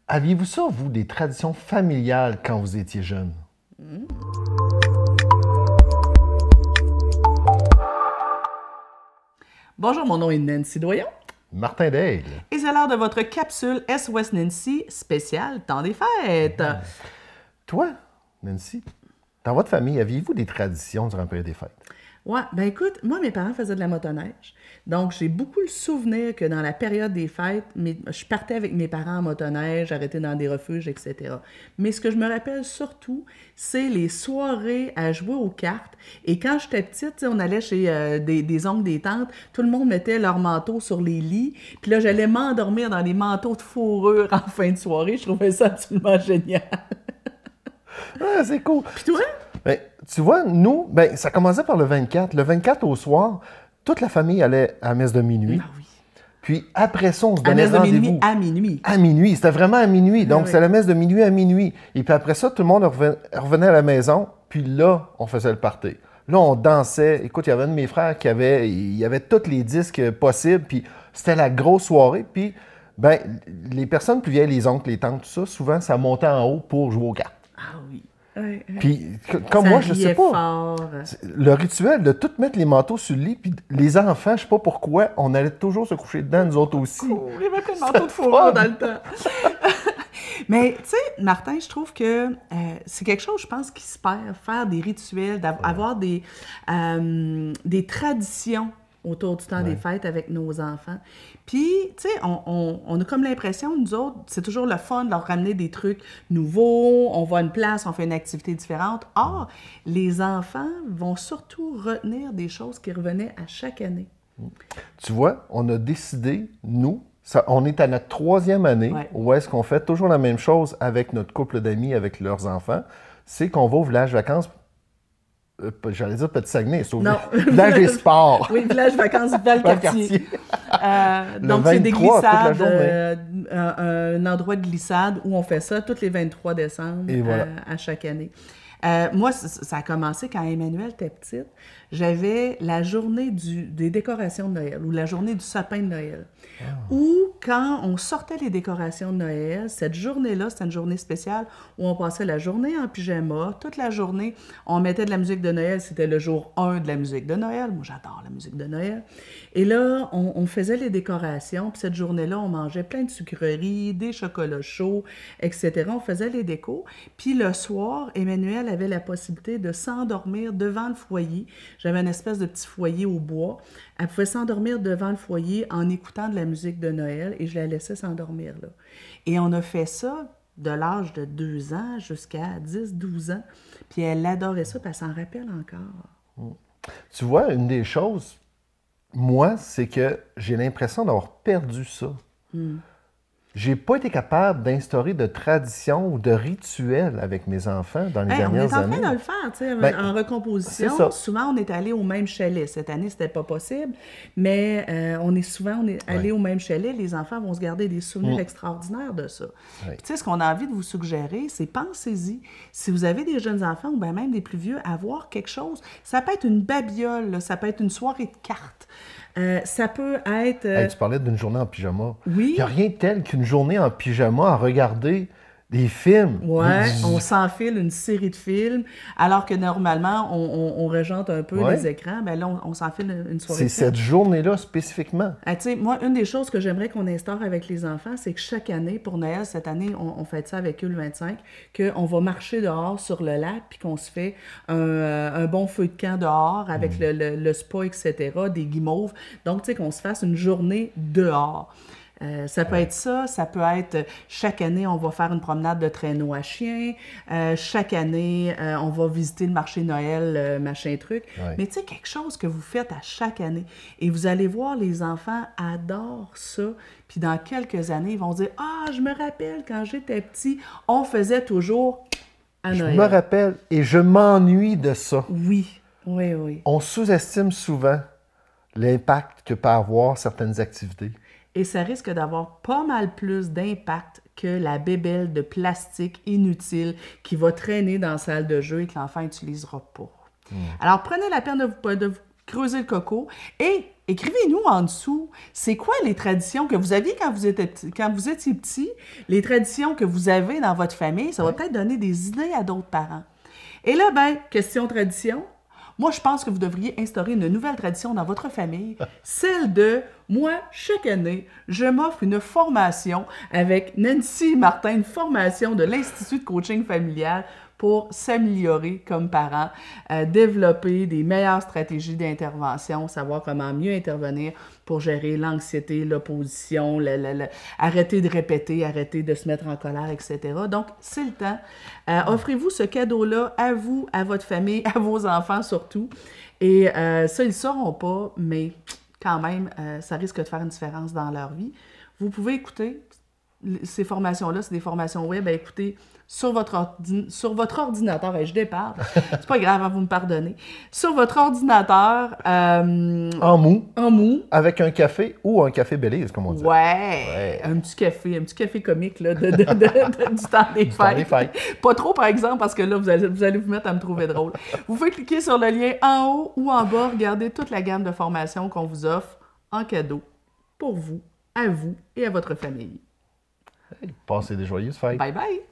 Aviez-vous ça, vous, des traditions familiales quand vous étiez jeune? Bonjour, mon nom est Nancy Doyon Martin Daigle. et c'est l'heure de votre capsule SOS Nancy spéciale temps des fêtes. Toi, Nancy, dans votre famille, aviez-vous des traditions durant la période des fêtes? Ouais, ben écoute, moi, mes parents faisaient de la motoneige. Donc, j'ai beaucoup le souvenir que dans la période des fêtes, je partais avec mes parents en motoneige, arrêter dans des refuges, etc. Mais ce que je me rappelle surtout, c'est les soirées à jouer aux cartes. Et quand j'étais petite, tu sais, on allait chez des oncles, des tantes, tout le monde mettait leur manteau sur les lits. Puis là, j'allais m'endormir dans des manteaux de fourrure en fin de soirée. Je trouvais ça absolument génial. Ah, c'est cool. Puis toi? Ben, tu vois, nous, ça commençait par le 24. Le 24 au soir, toute la famille allait à la messe de minuit. Ah oui. Puis après ça, on se À donnait messe de rendez-vous. minuit à minuit. À minuit. C'était vraiment à minuit. Donc, oui. c'est la messe de minuit à minuit. Et puis après ça, tout le monde revenait à la maison. Puis là, on faisait le party. Là, on dansait. Écoute, il y avait un de mes frères il y avait tous les disques possibles. Puis c'était la grosse soirée. Puis, les personnes plus vieilles, les oncles, les tantes, tout ça, souvent, ça montait en haut pour jouer aux cartes. Ah oui. Ouais, ouais. Puis, comme Ça moi, je sais riait pas. fort. Le rituel de tout mettre les manteaux sur le lit, puis les enfants, je sais pas pourquoi, on allait toujours se coucher dedans, nous autres aussi. Cool. Il y avait plein de manteaux de fourrure dans le temps. Mais, tu sais, Martin, je trouve que c'est quelque chose, je pense, qui se perd. Faire des rituels, avoir des traditions autour du temps des fêtes avec nos enfants. Puis, tu sais, on a comme l'impression, nous autres, c'est toujours le fun de leur ramener des trucs nouveaux, on va à une place, on fait une activité différente. Or, les enfants vont surtout retenir des choses qui revenaient à chaque année. Tu vois, on a décidé, nous, on est à notre 3e année, où est-ce qu'on fait toujours la même chose avec notre couple d'amis, avec leurs enfants, c'est qu'on va au village vacances. J'allais dire Petit Saguenay, c'est au village des sports. Oui, village vacances Valcartier. Donc, c'est des 23, glissades, un endroit de glissade où on fait ça tous les 23 décembre à chaque année. Moi, ça a commencé quand Emmanuel était petite. J'avais la journée des décorations de Noël ou la journée du sapin de Noël. Ou quand on sortait les décorations de Noël, cette journée-là, c'était une journée spéciale où on passait la journée en pyjama. Toute la journée, on mettait de la musique de Noël. C'était le jour 1 de la musique de Noël. Moi, j'adore la musique de Noël. Et là, on faisait les décorations. Puis cette journée-là, on mangeait plein de sucreries, des chocolats chauds, etc. On faisait les décos. Puis le soir, Emmanuel avait la possibilité de s'endormir devant le foyer. J'avais une espèce de petit foyer au bois. Elle pouvait s'endormir devant le foyer en écoutant de la musique de Noël et je la laissais s'endormir là. Et on a fait ça de l'âge de 2 ans jusqu'à 10-12 ans. Puis elle adorait ça, puis elle s'en rappelle encore. Tu vois, une des choses, moi, c'est que j'ai l'impression d'avoir perdu ça. J'ai pas été capable d'instaurer de tradition ou de rituel avec mes enfants dans les dernières années. On est en train de le faire, tu sais, en recomposition. Souvent, on est allé au même chalet. Cette année, c'était pas possible, mais on est allé au même chalet. Les enfants vont se garder des souvenirs extraordinaires de ça. Puis, tu sais, ce qu'on a envie de vous suggérer, c'est pensez-y. Si vous avez des jeunes enfants ou bien même des plus vieux, avoir quelque chose. Ça peut être une babiole, là, ça peut être une soirée de cartes. Ça peut être... Hey, tu parlais d'une journée en pyjama. Oui. Il n'y a rien de tel qu'une journée en pyjama à regarder des films. Oui, on s'enfile une série de films, alors que normalement, on régente un peu les écrans. Bien là, on s'enfile une soirée de C'est cette journée-là spécifiquement. Tu sais, moi, une des choses que j'aimerais qu'on instaure avec les enfants, c'est que chaque année, pour Noël, cette année, on fait ça avec eux le 25, qu'on va marcher dehors sur le lac, puis qu'on se fait un bon feu de camp dehors avec le spa, etc., des guimauves. Donc, tu sais, qu'on se fasse une journée dehors. Ça peut être ça peut être chaque année, on va faire une promenade de traîneau à chien, chaque année, on va visiter le marché Noël, machin truc. Mais tu sais, quelque chose que vous faites à chaque année. Et vous allez voir, les enfants adorent ça. Puis dans quelques années, ils vont dire « Ah, je me rappelle, quand j'étais petit, on faisait toujours à Noël. » Je me rappelle et je m'ennuie de ça. Oui, oui, oui. On sous-estime souvent l'impact que peut avoir certaines activités. Et ça risque d'avoir pas mal plus d'impact que la bébelle de plastique inutile qui va traîner dans la salle de jeu et que l'enfant n'utilisera pas. Alors, prenez la peine de vous creuser le coco et Écrivez-nous en dessous, c'est quoi les traditions que vous aviez quand vous étiez petit, les traditions que vous avez dans votre famille, ça va peut-être donner des idées à d'autres parents. Et là, question tradition, moi, je pense que vous devriez instaurer une nouvelle tradition dans votre famille, celle de, moi, chaque année, je m'offre une formation avec Nancy Martin, une formation de l'Institut de coaching familial pour s'améliorer comme parent, développer des meilleures stratégies d'intervention, savoir comment mieux intervenir pour gérer l'anxiété, l'opposition, arrêter de répéter, arrêter de se mettre en colère, etc. Donc, c'est le temps. Offrez-vous ce cadeau-là à vous, à votre famille, à vos enfants surtout. Et ça, ils ne sauront pas, mais quand même, ça risque de faire une différence dans leur vie. Vous pouvez écouter ces formations-là, c'est des formations web à écouter sur votre ordinateur, et je déparle, c'est pas grave, vous me pardonnez, sur votre ordinateur. En mou. Avec un café ou un café Belize, comme on dit. Ouais. Un petit café comique là, du temps des fêtes. Pas trop, par exemple, parce que là, vous allez vous mettre à me trouver drôle. Vous pouvez cliquer sur le lien en haut ou en bas, regardez toute la gamme de formations qu'on vous offre en cadeau pour vous, à vous et à votre famille. Passez des joyeuses fêtes. Bye bye!